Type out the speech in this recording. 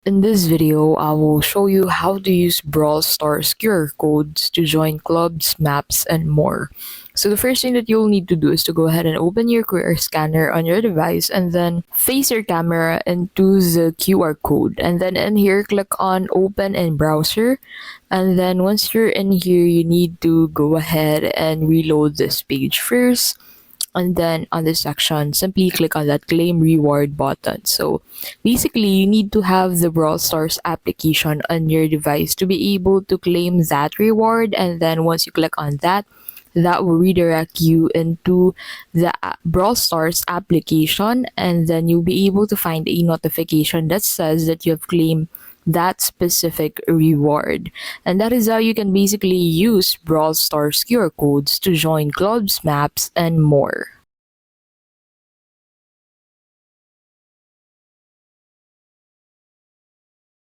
In this video, I will show you how to use Brawl Stars QR codes to join clubs, maps, and more. So the first thing that you'll need to do is to go ahead and open your QR scanner on your device and then face your camera into the QR code. And then in here, click on open in browser. And then once you're in here, you need to go ahead and reload this page first, and then on this section simply click on that claim reward button. So basically you need to have the Brawl Stars application on your device to be able to claim that reward, and then once you click on that, that will redirect you into the Brawl Stars application, and then you'll be able to find a notification that says that you have claimed that specific reward. And that is how you can basically use Brawl Stars QR codes to join clubs, maps, and more.